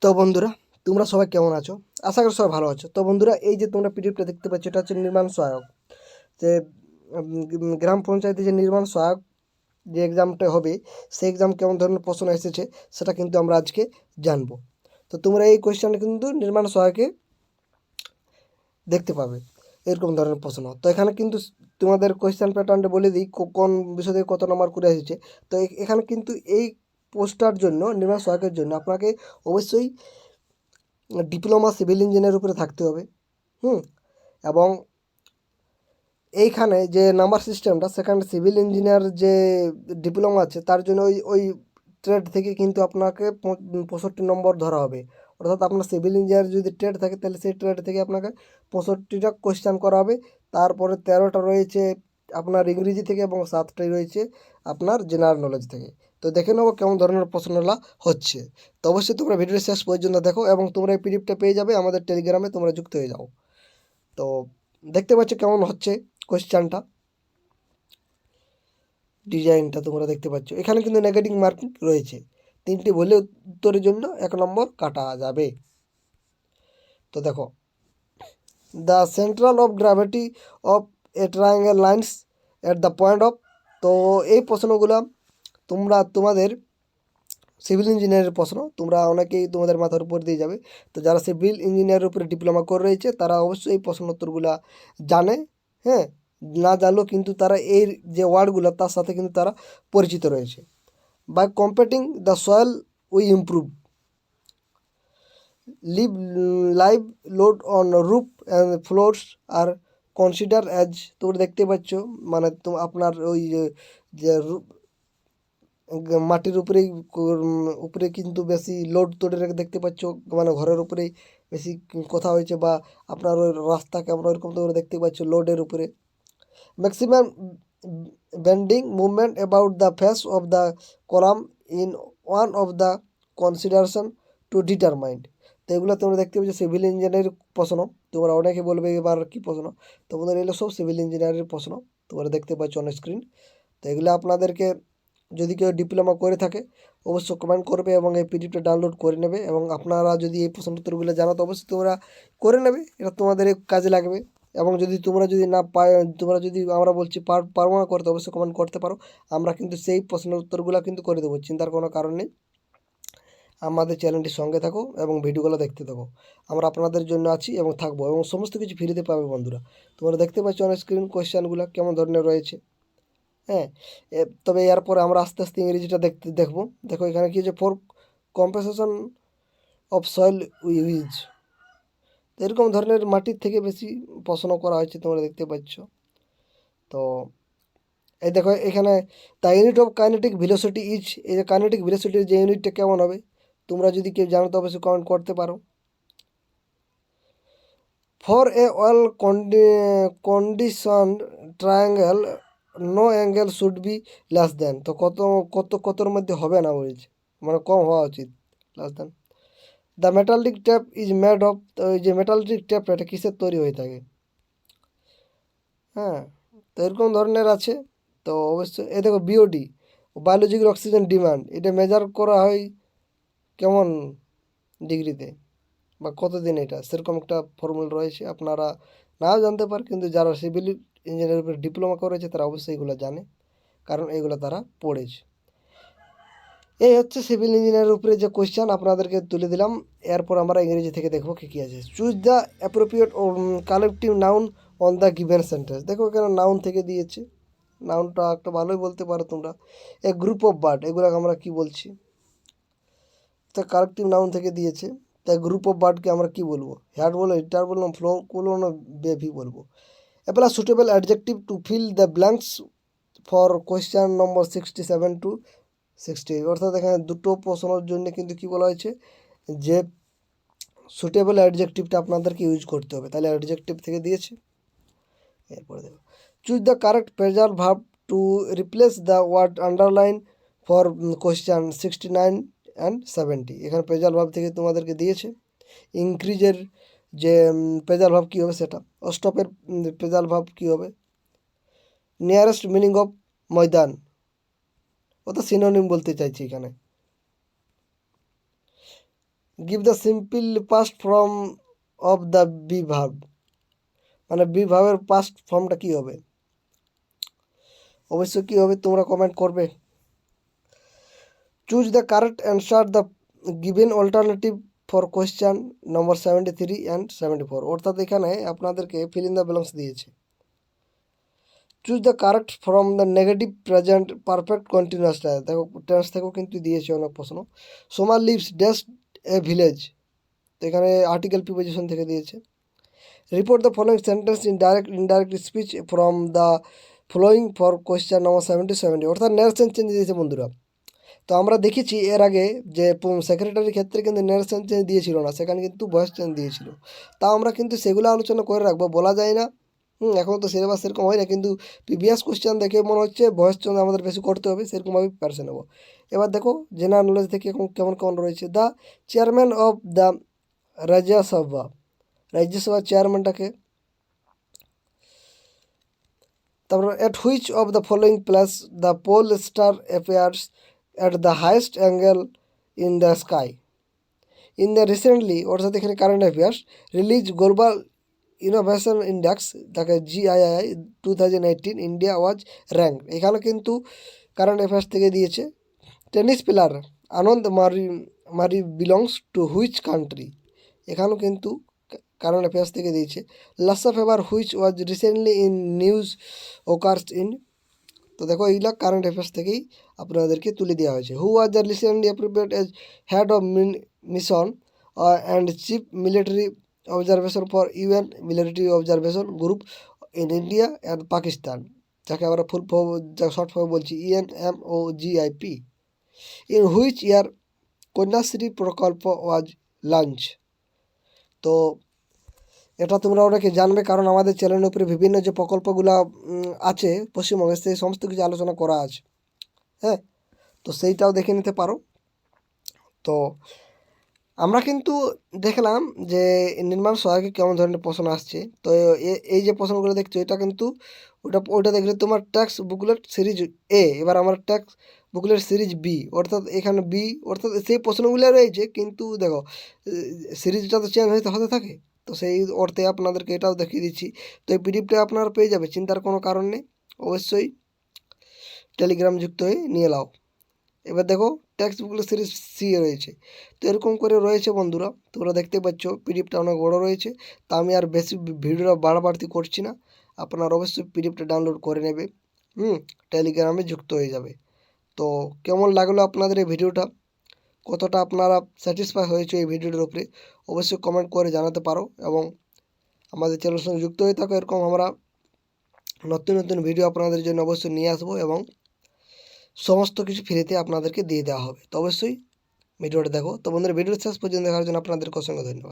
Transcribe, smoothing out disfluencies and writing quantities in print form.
তো বন্ধুরা, তোমরা সবাই কেমন আছো? আশা করি সবাই ভালো আছো। তো বন্ধুরা, এই যে তোমরা পিডিএফটা দেখতে পাচ্ছ, এটা হচ্ছে নির্মাণ সহায়ক। যে গ্রাম পঞ্চায়েতে যে নির্মাণ সহায়ক যে এক্সামটা হবে, সেই এক্সাম কেমন ধরনের প্রশ্ন এসেছে সেটা কিন্তু আমরা আজকে জানবো। তো তোমরা এই কোয়েশ্চেনটা কিন্তু নির্মাণ সহায়কে দেখতে পাবে, এরকম ধরনের প্রশ্ন। তো এখানে কিন্তু তোমাদের কোয়েশ্চেন প্যাটার্নটা বলে দিই কোন বিষয় থেকে কত নম্বর করে এসেছে। তো এখানে কিন্তু এই পোস্টটার জন্য, নির্মাণ সহায়কের জন্য আপনাকে অবশ্যই ডিপ্লোমা সিভিল ইঞ্জিনিয়ারের উপরে থাকতে হবে। এবং এইখানে যে নাম্বার সিস্টেমটা, সেখানে সিভিল ইঞ্জিনিয়ার যে ডিপ্লোমা আছে তার জন্য ওই ট্রেড থেকে কিন্তু আপনাকে 65 নম্বর ধরা হবে। অর্থাৎ আপনার সিভিল ইঞ্জিনিয়ার যদি ট্রেড থাকে, তাহলে সেই ট্রেড থেকে আপনাকে 65টা কোয়েশ্চেন করা হবে। তারপরে 13টা রয়েছে আপনার ইংরেজি থেকে এবং 7টাই রয়েছে আপনার জেনারেল নলেজ থেকে। তো দেখে নেবো কেমন ধরনের প্রশ্নগুলো হচ্ছে। তো অবশ্যই তোমরা ভিডিওটি শেষ পর্যন্ত দেখো এবং তোমরা এই পিডিএফটা পেয়ে যাবে আমাদের টেলিগ্রামে, তোমরা যুক্ত হয়ে যাও। তো দেখতে পাচ্ছ কেমন হচ্ছে কোয়েশ্চেনটা, ডিজাইনটা তোমরা দেখতে পাচ্ছ। এখানে কিন্তু নেগেটিভ মার্কিং রয়েছে, 3টি ভুলে উত্তরের জন্য 1 নম্বর কাটা যাবে। তো দেখো, the central of gravity of a triangle lines at the point of. তো এই প্রশ্নগুলো তোমাদের সিভিল ইঞ্জিনিয়ারের প্রশ্ন, তোমরা অনেকেই তোমাদের মাথার উপর দিয়ে যাবে। তো যারা সিভিল ইঞ্জিনিয়ারের উপরে ডিপ্লোমা করে রয়েছে তারা অবশ্যই এই প্রশ্ন উত্তরগুলো জানে। হ্যাঁ, না জানলেও কিন্তু তারা এই যে ওয়ার্ডগুলো তার সাথে কিন্তু তারা পরিচিত রয়েছে। By compacting the soil we improve, live live load on roof and floors are consider as. তোমরা দেখতে পাচ্ছ, মানে আপনার ওই যে মাটির উপরেই উপরে কিন্তু বেশি লোড তোড়ে রেখে দেখতে পাচ্ছ, মানে ঘরের উপরেই বেশি কথা হয়েছে, বা আপনার ওই রাস্তা কেমন ওইরকম তোমরা দেখতে পাচ্ছ লোডের উপরে। Maximum bending movement about the face of the column in one of the consideration to determined. তো এগুলো তোমরা দেখতে পাচ্ছ সিভিল ইঞ্জিনিয়ারের প্রশ্ন। তোমরা অনেকে বলবে এবার কী প্রশ্ন, তোমাদের এগুলো সব সিভিল ইঞ্জিনিয়ারের প্রশ্ন তোমরা দেখতে পাচ্ছ অন স্ক্রিন। তো এগুলো আপনাদেরকে যদি কেউ ডিপ্লোমা করে থাকে অবশ্যই কমেন্ট করবে এবং এই পিডিএফটা ডাউনলোড করে নেবে। এবং আপনারা যদি এই প্রশ্ন উত্তরগুলো জানো তো অবশ্যই তোমরা করে নেবে, এটা তোমাদের কাজে লাগবে। এবং তোমরা যদি না তোমরা যদি আমরা বলছি পারবো না করতে, অবশ্যই কমেন্ট করতে পারো। আমরা কিন্তু সেই প্রশ্নের উত্তরগুলো কিন্তু করে দেবো, চিন্তার কোনো কারণ নেই। আমাদের চ্যানেলটির সঙ্গে থাকো এবং ভিডিওগুলো দেখতে থাকো। আমরা আপনাদের জন্য আছি এবং থাকবো, এবং সমস্ত কিছু ফ্রিতে পাবে বন্ধুরা। তোমরা দেখতে পাচ্ছ অন স্ক্রিন কোয়েশ্চেনগুলো কেমন ধরনের রয়েছে। হ্যাঁ, তবে এরপরে আমরা আস্তে আস্তে ইংরেজিটা দেখবো। দেখো এখানে কি হচ্ছে, for compensation of soil wise. এরকম ধরনের মাটির থেকে বেশি প্রশ্ন করা হয়েছে তোমরা দেখতে পাচ্ছ। তো এই দেখো এখানে the unit of kinetic velocity is, এই যে কাইনেটিক ভেলোসিটির যে ইউনিটটা কেমন হবে, তোমরা যদি কেউ জানো তো অবশ্যই কমেন্ট করতে পারো। For a well condition triangle no angle should be less than. তো কতর মধ্যে হবে না বলছে, মানে কম হওয়া উচিত, less than. The metallic tap is made of. তো এই যে মেটালিক ট্যাপ এটা কিসের তৈরি হয়ে থাকে। হ্যাঁ, তো এরকম ধরনের আছে। তো অবশ্যই এই দেখো বিওডি, বায়োলজিক্যাল অক্সিজেন ডিমান্ড, এটা মেজার করা হয় কেমন ডিগ্রিতে বা কতদিন, এটা সেরকম একটা ফর্মুলা রয়েছে। আপনারা নাও জানতে পারেন, কিন্তু যারা সিভিল ইঞ্জিনিয়ারের উপরে ডিপ্লোমা করেছে তারা অবশ্যই এগুলো জানে, কারণ এগুলো তারা পড়েছে। এই হচ্ছে সিভিল ইঞ্জিনিয়ারের উপরে যে কোয়েশ্চেন আপনাদেরকে তুলে দিলাম। এরপর আমরা ইংরেজি থেকে দেখবো কী কী আছে। Choose the appropriate collective noun on the given sentence. দেখো এখানে নাউন থেকে দিয়েছে, নাউনটা একটা ভালোই বলতে পারো তোমরা। এ গ্রুপ অফ বার্ড, এগুলোকে আমরা কি বলছি, তো কালেকটিভ নাউন থেকে দিয়েছে। তাই গ্রুপ অফ বার্ডকে আমরা কি বলবো, হ্যাড বলবো, হিটার বলবো, ফ্লো বলবো না বেভি বলবো। এবার suitable adjective to fill the blanks for question number 67 to 68। অর্থাৎ এখানে দুটো প্রশ্নের জন্য কিন্তু কি বলা হয়েছে, যে সুটেবল অ্যাডজেক্টিভটা আপনাদেরকে ইউজ করতে হবে, তাহলে অ্যাডজেক্টিভ থেকে দিয়েছে। এরপরে দেখো, choose the correct phrasal verb to replace the word underline for question 69 and 70। এখানে প্রেজার ভার্ব থেকে তোমাদেরকে দিয়েছে। ইনক্রিজের যে প্রেজার ভার্ব কী হবে সেটা, স্টপের প্রেজার ভার্ব কী হবে, নিয়ারেস্ট মিনিং অফ ময়দান, অর্থাৎ সিনোনিম বলতে চাইছি এখানে। Give the simple past form of the be verb, মানে বি ভার্বের পাস্ট ফর্মটা কী হবে? অবশ্যই কী হবে তোমরা কমেন্ট করবে। Choose the correct answer the given alternative for question number 73 and 74, অর্থাৎ এখানে আপনাদেরকে ফিল ইন দ্য ব্ল্যাঙ্কস দিয়েছে। Choose the correct from the negative present perfect continuous tense, দেখো টেন্স থেকেও কিন্তু দিয়েছে অনেক প্রশ্ন। Soma lives dash a village, তো এখানে আর্টিকেল প্রিপোজিশন থেকে দিয়েছে। Report the following sentence in direct indirect speech from the following for question নম্বর 70, অর্থাৎ নারেশন চেঞ্জ দিয়েছে বন্ধুরা। তো আমরা দেখেছি এর আগে যে সেক্রেটারির ক্ষেত্রে কিন্তু নারেশন চেঞ্জ দিয়েছিল না, সেখানে কিন্তু ভয়েস চেঞ্জ দিয়েছিল। তাও আমরা কিন্তু সেগুলো আলোচনা করে রাখবো, বলা যায় না। এখন তো সিলেবাস সেরকম হয় না, কিন্তু প্রিভিয়াস কোশ্চেন দেখে মনে হচ্ছে ভয়েস চেঞ্জ আমাদের বেশি করতে হবে, সেরকমভাবে প্রিপারেশন নেবো। এবার দেখো জেনারেল নলেজ থেকে এখন কেমন কেমন রয়েছে। The chairman of the Rajya Sabha, রাজ্যসভার চেয়ারম্যানটাকে। তারপর at which of the following place the pole star appears at the highest angle in the sky in the recently, অর্থাৎ এখানে current affairs release global innovation index, তাকে GII 2018, ইন্ডিয়া ওয়াজ র্যাঙ্ক, এখানে কিন্তু current affairs থেকে দিয়েছে। Tennis player আনন্দ মারি belongs to which country, এখানেও কিন্তু কারেন্ট অ্যাফেয়ার্স থেকে দিয়েছে। Lassa fever which was recently in news occurs in, তো দেখো এইগুলা কারেন্ট অ্যাফেয়ার্স থেকেই আপনাদেরকে তুলে দেওয়া হয়েছে। Who was the recently approved as head of mission and chief military observation for UN military observation group in India and Pakistan, যাকে আমরা ফুল ফর্ম যা শর্ট ফর্ম বলছি ENMOGIP, in which year Kanyashree প্রকল্প ওয়াজ লঞ্চ। তো এটা তোমরা অনেকে জানবে, কারণ আমাদের চ্যানেলের উপরে বিভিন্ন যে প্রকল্পগুলো আছে পশ্চিমবঙ্গে, সেই সমস্ত কিছু আলোচনা করা আছে। হ্যাঁ, তো সেইটাও দেখে নিতে পারো। তো আমরা কিন্তু দেখলাম যে নির্মাণ সহায়কে কেমন ধরনের প্রশ্ন আসছে। তো এই যে প্রশ্নগুলো দেখছো, এটা কিন্তু ওটা দেখলে তোমার ট্যাক্স বুকলেট সিরিজ A, এবার আমার ট্যাক্স বুকলেট সিরিজ B, অর্থাৎ এখানে B, অর্থাৎ সেই প্রশ্নগুলো রয়েছে, কিন্তু দেখো সিরিজটা তো চেঞ্জ হতে থাকে। তো সেই অর্থে আপনাদেরকে এটাও দেখিয়ে দিচ্ছি। তো এই পিডিএফটা আপনারা পেয়ে যাবে, চিন্তার কোনো কারণ নেই। অবশ্যই টেলিগ্রাম যুক্ত হয়ে নিয়ে নাও। এবার দেখো টেক্সট বুকগুলো সিরিজ C রয়েছে। তো এরকম করে রয়েছে বন্ধুরা, তোমরা দেখতে পাচ্ছ পিডিএফটা অনেক বড় রয়েছে। তা আমি আর বেশি ভিডিওটা বাড়াবাড়তি করছি না, আপনারা অবশ্যই পিডিএফটা ডাউনলোড করে নেবে, টেলিগ্রামে যুক্ত হয়ে যাবে। তো কেমন লাগলো আপনাদের এই ভিডিওটা, কতটা আপনারা স্যাটিসফাই হয়েছে এই ভিডিওটার উপরে, অবশ্যই কমেন্ট করে জানাতে পারো। এবং আমাদের চ্যানেলের সঙ্গে যুক্ত হয়ে থাকো, এরকম আমরা নতুন নতুন ভিডিও আপনাদের জন্য অবশ্যই নিয়ে আসবো, এবং সমস্ত কিছু ফ্রিতে আপনাদেরকে দিয়ে দেওয়া হবে। তো অবশ্যই ভিডিওটা দেখো। তো বন্ধুরা, ভিডিওর শেষ পর্যন্ত দেখার জন্য আপনাদেরকে অসংখ্য ধন্যবাদ।